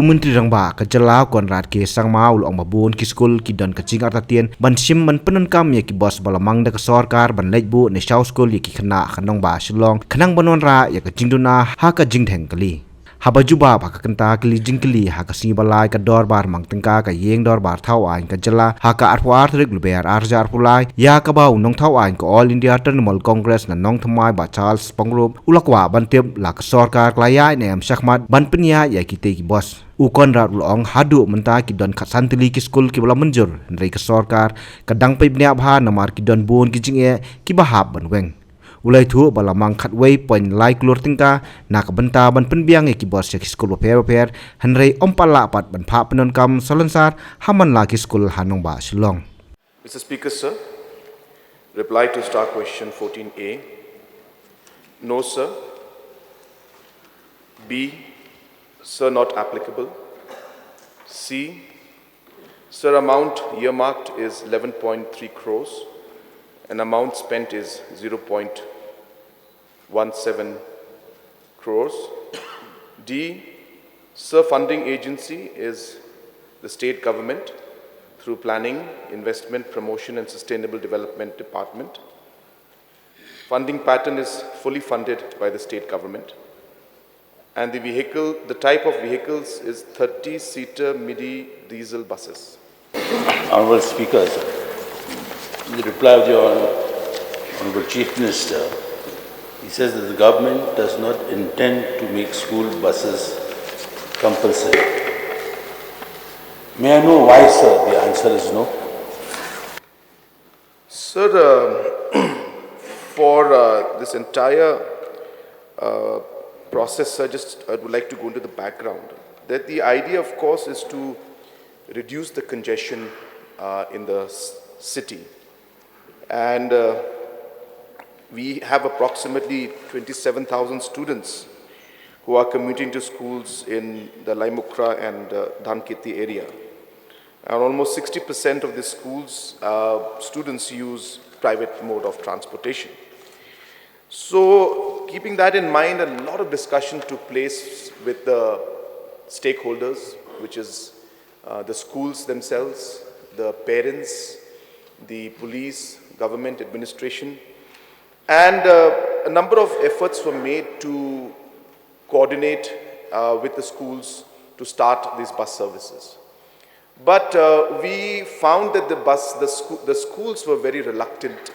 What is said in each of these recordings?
Menteri Rangba kejelau konrad ke sang mau long mabun ki skul ki don kacing artatien ban sim man pyndonkam ya ki bos balamang da Sorkar ban lejbu ne shaw skul ya ki khana khanong ba Shillong khanang banon ra ya ka jingduna ha ka jingtheng kali Habajuba baka kenta kali jingkali haka balai ka dor bar mang tengka ka yeng dor bar thau ain ka jela haka arpuar trik luber arjar pulai ya ka bau nong thau ain ko All India Trinamool Congress na nong thamai ba Charles Pangrup ulakwa bantep la ka Sorkar klaya ne am shakmat ban penya ya ki te ki bos ukon rat ulong hadu menta ki don khasan tylli ki skul ki bala mynjur nrei ka Sorkar kadang pe bnya bha namar ki don bon ki jinge ki bahab ban weng ulai thu balamang khatwei point lai klur tingka nak benta ban penbiang ki bos ki skul pair hanrei ompala pat ban pha pyndonkam solansar haman la ki skul hanong ba Shillong. Mr. Speaker, sir, reply to star question 14A. No, sir. B, sir, not applicable. C, sir, amount earmarked is 11.3 crores and amount spent is 0.17 crores. D, sir, funding agency is the state government through Planning, Investment, Promotion and Sustainable Development Department. Funding pattern is fully funded by the state government. And the type of vehicles is 30-seater midi diesel buses. Honorable Speaker, in the reply of the Honorable Chief Minister, he says that the government does not intend to make school buses compulsory. May I know why, sir? The answer is no. Sir, for this entire process, I would like to go into the background. That the idea, of course, is to reduce the congestion in the city. And we have approximately 27,000 students who are commuting to schools in the Laimukra and Dhanketi area. And almost 60% of the schools, students use private mode of transportation. So, keeping that in mind, a lot of discussion took place with the stakeholders, which is the schools themselves, the parents, the police, government, administration, and a number of efforts were made to coordinate with the schools to start these bus services. But we found that the schools were very reluctant.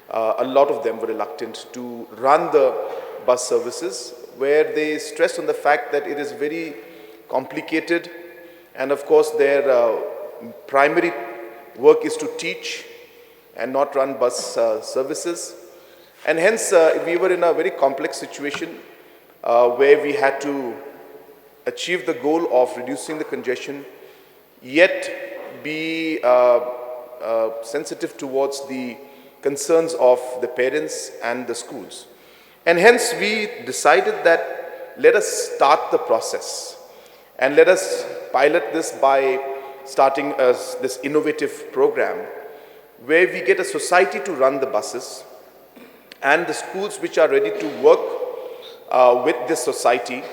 A lot of them were reluctant to run the bus services, where they stressed on the fact that it is very complicated, and of course their primary work is to teach and not run bus services. And hence we were in a very complex situation where we had to achieve the goal of reducing the congestion, yet be sensitive towards the concerns of the parents and the schools. And hence we decided that let us start the process and let us pilot this by starting this innovative program where we get a society to run the buses, and the schools which are ready to work with this society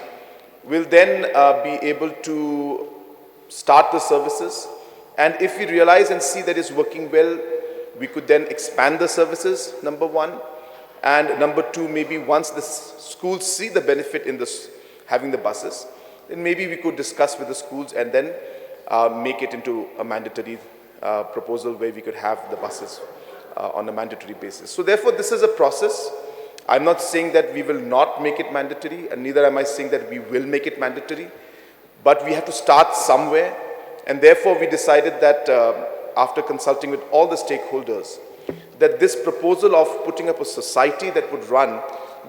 will then be able to start the services. And if we realize and see that it's working well, we could then expand the services, number one. And number two, maybe once the schools see the benefit in this, having the buses, then maybe we could discuss with the schools and then make it into a mandatory proposal where we could have the buses on a mandatory basis. So therefore, this is a process. I'm not saying that we will not make it mandatory, and neither am I saying that we will make it mandatory, but we have to start somewhere. And therefore, we decided that after consulting with all the stakeholders, that this proposal of putting up a society that would run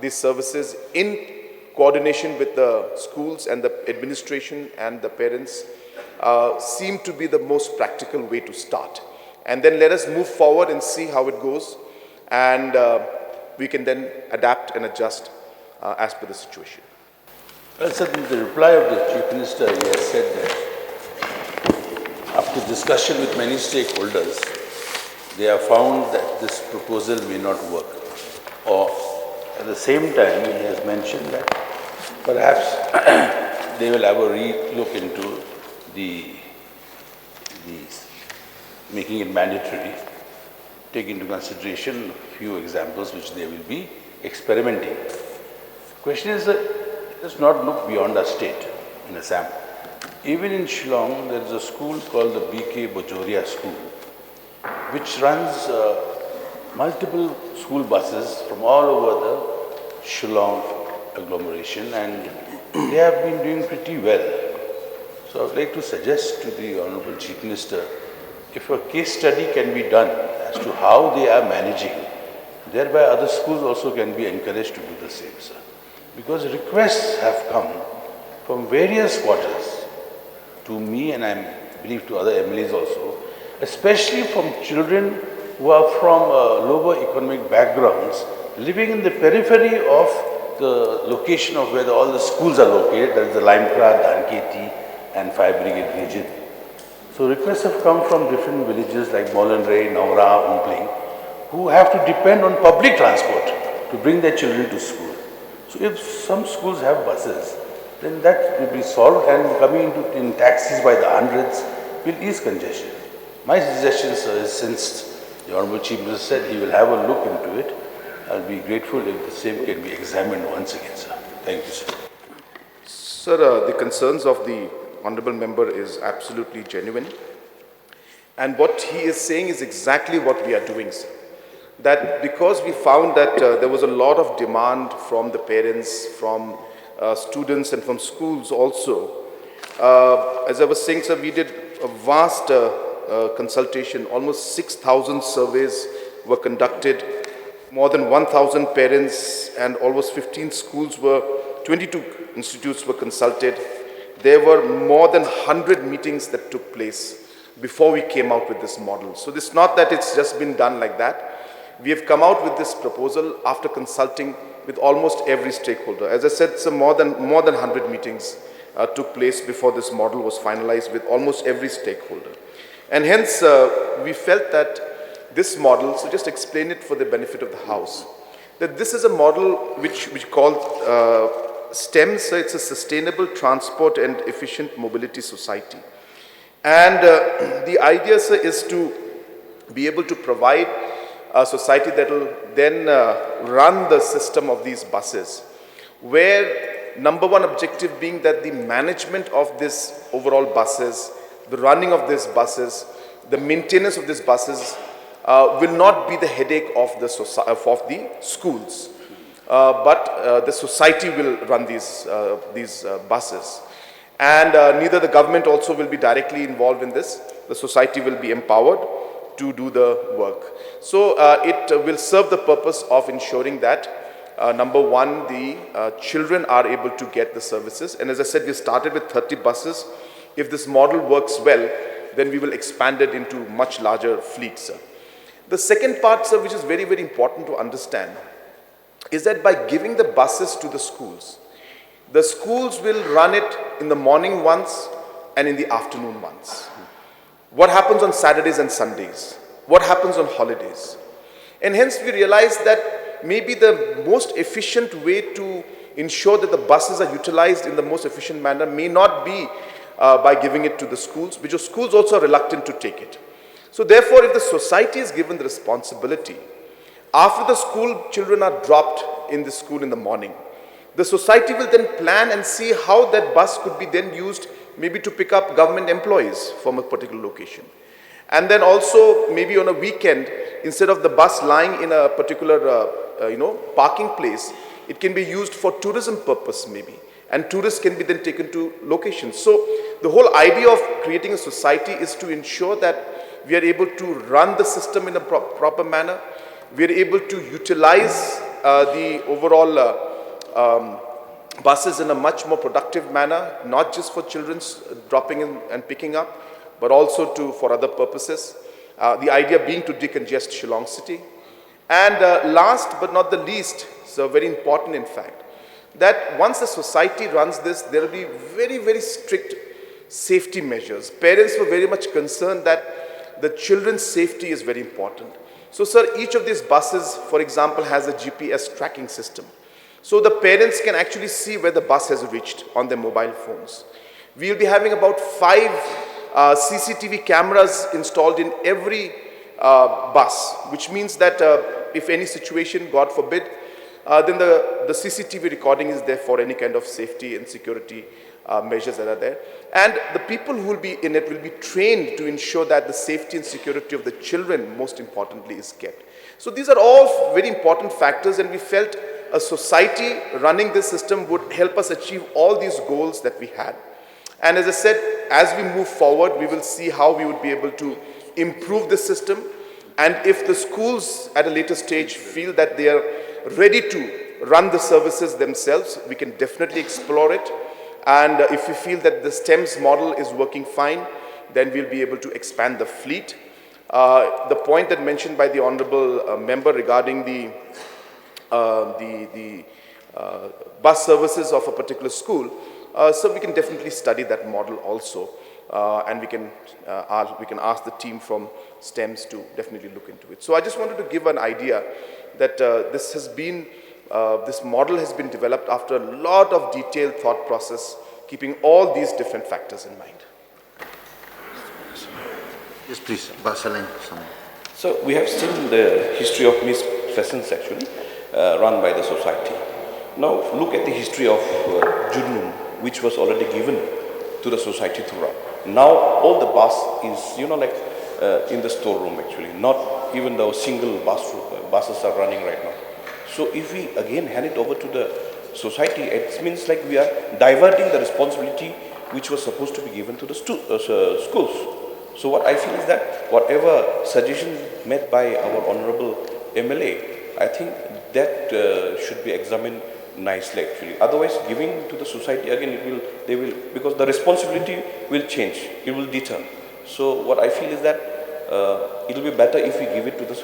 these services in coordination with the schools and the administration and the parents seemed to be the most practical way to start. And then let us move forward and see how it goes, and we can then adapt and adjust as per the situation. Well, sir, in the reply of the Chief Minister, he has said that after discussion with many stakeholders, they have found that this proposal may not work. Or at the same time, he has mentioned that perhaps they will have a re-look into the making it mandatory, take into consideration a few examples which they will be experimenting. Question is that let's not look beyond our state in Assam. Even in Shillong, there is a school called the B.K. Bajoria School, which runs multiple school buses from all over the Shillong agglomeration, and they have been doing pretty well. So I would like to suggest to the Honorable Chief Minister, if a case study can be done as to how they are managing, thereby other schools also can be encouraged to do the same, sir. Because requests have come from various quarters to me, and I believe to other MLAs also, especially from children who are from lower economic backgrounds, living in the periphery of the location of where all the schools are located, that is the Limekra, Danketi and Fire Brigade region. So requests have come from different villages like Molanray, Naura, Umpling, who have to depend on public transport to bring their children to school. So if some schools have buses, then that will be solved, and coming in taxis by the hundreds will ease congestion. My suggestion, sir, is since the Honorable Chief Minister said he will have a look into it, I'll be grateful if the same can be examined once again, sir. Thank you, sir. Sir, the concerns of the Honorable Member is absolutely genuine. And what he is saying is exactly what we are doing, sir. That because we found that there was a lot of demand from the parents, from students and from schools also. As I was saying, sir, we did a vast consultation. Almost 6,000 surveys were conducted. More than 1,000 parents and almost 15 schools 22 institutes were consulted. There were more than 100 meetings that took place before we came out with this model. So it's not that it's just been done like that. We have come out with this proposal after consulting with almost every stakeholder. As I said, so more than 100 meetings took place before this model was finalized with almost every stakeholder. And hence, we felt that this model, so just explain it for the benefit of the House, that this is a model which called STEM, so it's a Sustainable Transport and Efficient Mobility Society. And the idea, sir, is to be able to provide a society that will then run the system of these buses, where number one objective being that the management of this overall buses, the running of these buses, the maintenance of these buses will not be the headache of the schools, but the society will run these buses. And neither the government also will be directly involved in this. The society will be empowered to do the work. So it will serve the purpose of ensuring that number one, the children are able to get the services. And as I said, we started with 30 buses. If this model works well, then we will expand it into much larger fleets. The second part, sir, which is very, very important to understand, is that by giving the buses to the schools will run it in the morning once and in the afternoon once. What happens on Saturdays and Sundays? What happens on holidays? And hence we realize that maybe the most efficient way to ensure that the buses are utilized in the most efficient manner may not be by giving it to the schools, because schools also are reluctant to take it. So therefore, if the society is given the responsibility, after the school children are dropped in the school in the morning, the society will then plan and see how that bus could be then used maybe to pick up government employees from a particular location. And then also maybe on a weekend, instead of the bus lying in a particular parking place, it can be used for tourism purpose maybe. And tourists can be then taken to locations. So the whole idea of creating a society is to ensure that we are able to run the system in a proper manner. We are able to utilize the overall buses in a much more productive manner, not just for children's dropping in and picking up, but also for other purposes. The idea being to decongest Shillong city. And last but not the least, so very important in fact, that once the society runs this, there will be very, very strict safety measures. Parents were very much concerned that the children's safety is very important. So, sir, each of these buses, for example, has a GPS tracking system. So the parents can actually see where the bus has reached on their mobile phones. We'll be having about 5 CCTV cameras installed in every bus, which means that if any situation, God forbid, then the CCTV recording is there for any kind of safety and security measures that are there. And the people who will be in it will be trained to ensure that the safety and security of the children, most importantly, is kept. So these are all very important factors, and we felt a society running this system would help us achieve all these goals that we had. And as I said, as we move forward, we will see how we would be able to improve the system. And if the schools at a later stage feel that they are ready to run the services themselves, we can definitely explore it. And if we feel that the STEMS model is working fine, then we'll be able to expand the fleet. The point that mentioned by the honorable member regarding the bus services of a particular school, so we can definitely study that model also, and we can ask the team from STEMS to definitely look into it. So I just wanted to give an idea that this model has been developed after a lot of detailed thought process, keeping all these different factors in mind. Yes, please, Basalang. So we have seen the history of misfashions actually run by the society. Now look at the history of Junum, which was already given to the society to run. Now all the bus is, in the storeroom actually, not even though single buses are running right now. So if we again hand it over to the society, it means like we are diverting the responsibility which was supposed to be given to the schools. So what I feel is that whatever suggestion made by our honorable MLA, I think that should be examined nicely actually. Otherwise, giving to the society again, because the responsibility will change, it will deter. So what I feel is that it will be better if we give it to the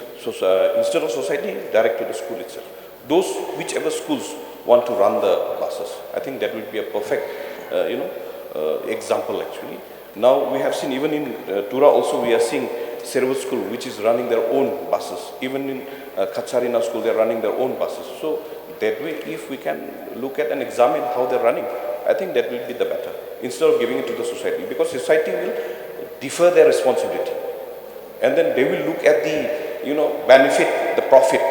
instead of society, direct to the school itself. Those whichever schools want to run the buses, I think that will be a perfect, example actually. Now we have seen even in Tura also we are seeing Bus Skul which is running their own buses. Even in Kacharina school they are running their own buses. So that way if we can look at and examine how they are running, I think that will be the better instead of giving it to the society, because society will defer their responsibility and then they will look at the benefit, the profit,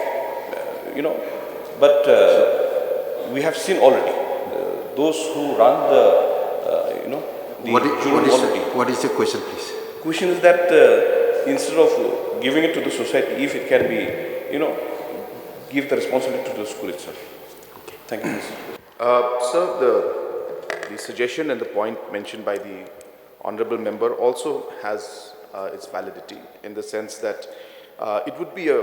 but we have seen already those who run the What is the question, please? Question is that instead of giving it to the society, if it can be, give the responsibility to the school itself. Okay. Thank you, Mr. Sir, the suggestion and the point mentioned by the honorable member also has its validity in the sense that it would be a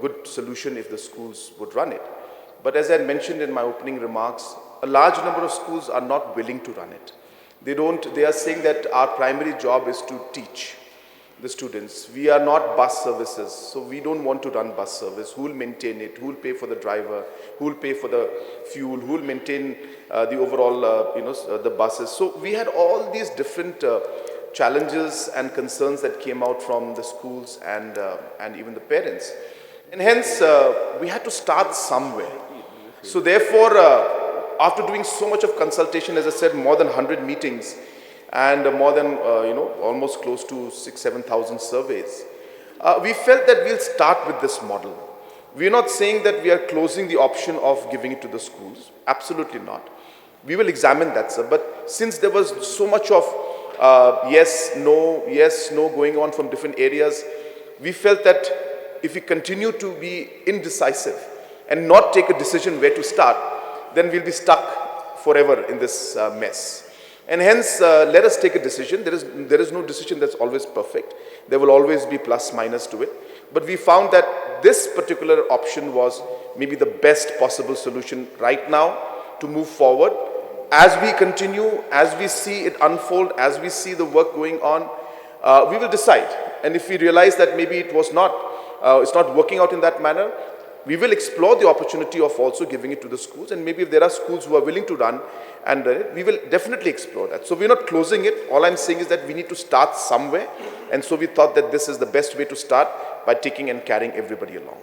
good solution if the schools would run it. But as I mentioned in my opening remarks, a large number of schools are not willing to run it. They are saying that our primary job is to teach the students. We are not bus services, so we don't want to run bus service. Who will maintain it? Who will pay for the driver? Who will pay for the fuel? Who will maintain the overall, the buses? So we had all these different challenges and concerns that came out from the schools and even the parents. And hence, we had to start somewhere. So therefore, after doing so much of consultation, as I said, more than 100 meetings and more than, almost close to 6,000-7,000 surveys, we felt that we'll start with this model. We're not saying that we are closing the option of giving it to the schools. Absolutely not. We will examine that, sir. But since there was so much of yes, no going on from different areas, we felt that if we continue to be indecisive and not take a decision where to start, then we'll be stuck forever in this mess. And hence, let us take a decision. There is no decision that's always perfect. There will always be plus minus to it. But we found that this particular option was maybe the best possible solution right now to move forward. As we continue, as we see it unfold, as we see the work going on, we will decide. And if we realize that maybe it's not working out in that manner, we will explore the opportunity of also giving it to the schools, and maybe if there are schools who are willing to run, and we will definitely explore that. So we're not closing it. All I'm saying is that we need to start somewhere, and so we thought that this is the best way to start by taking and carrying everybody along.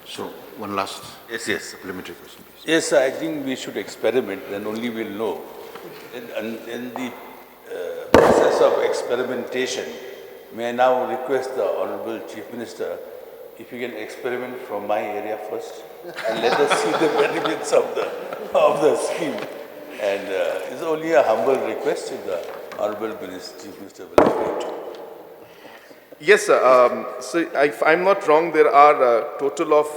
So One last Yes. supplementary question, please. Yes, I think we should experiment, then only we'll know. In the process of experimentation, may I now request the Honorable Chief Minister, if you can experiment from my area first, and let us see the benefits of the scheme. And it's only a humble request if the Honorable Chief Minister will agree to. Yes, sir. So if I'm not wrong, there are a total of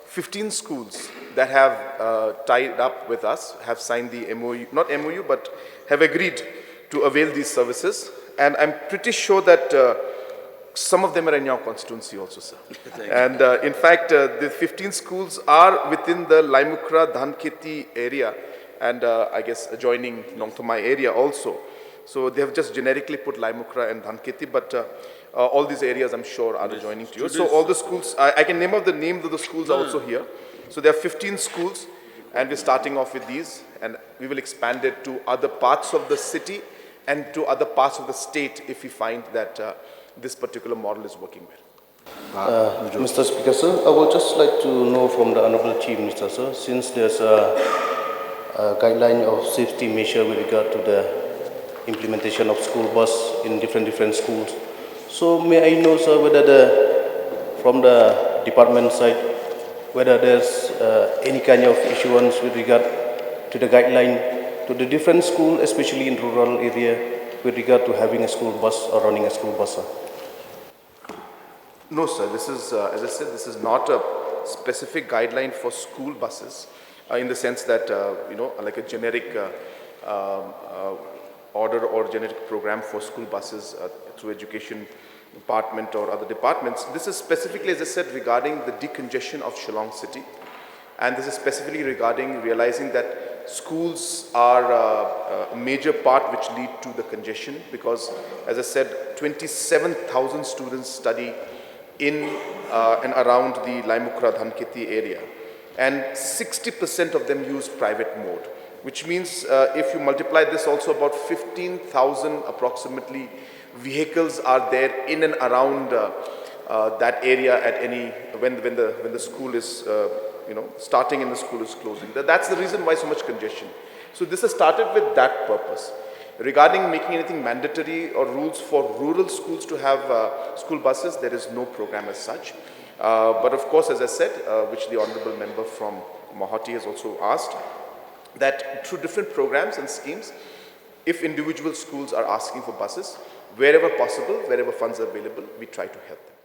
15 schools that have tied up with us, have signed the MOU, not MOU, but have agreed to avail these services. And I'm pretty sure that some of them are in your constituency also, sir. And in fact, the 15 schools are within the Laimukra Dhanketi area and I guess adjoining Nongthamai area also. So they have just generically put Laimukra and Dhanketi, but all these areas I'm sure are adjoining to you. So all the schools, I can name out the names of the schools are also here. So there are 15 schools and we're starting off with these and we will expand it to other parts of the city and to other parts of the state if we find that this particular model is working well. Mr. Speaker, sir, I would just like to know from the Honorable Chief Minister, sir, since there's a guideline of safety measure with regard to the implementation of school bus in different schools. So may I know, sir, whether from the department side, whether there's any kind of issuance with regard to the guideline to the different schools, especially in rural area, with regard to having a school bus or running a school bus, sir? No, sir. This is, as I said, this is not a specific guideline for school buses in the sense that, like a generic order or generic program for school buses through education department or other departments. This is specifically, as I said, regarding the decongestion of Shillong city. And this is specifically regarding realizing that schools are a major part which lead to the congestion because, as I said, 27,000 students study in and around the Laimukra Dhanketi area. And 60% of them use private mode, which means if you multiply this also about 15,000 approximately vehicles are there in and around that area at any, when the school is, starting and the school is closing. That's the reason why so much congestion. So this has started with that purpose. Regarding making anything mandatory or rules for rural schools to have school buses, there is no program as such. But of course, as I said, which the honorable member from Mahati has also asked, that through different programs and schemes, if individual schools are asking for buses, wherever possible, wherever funds are available, we try to help them.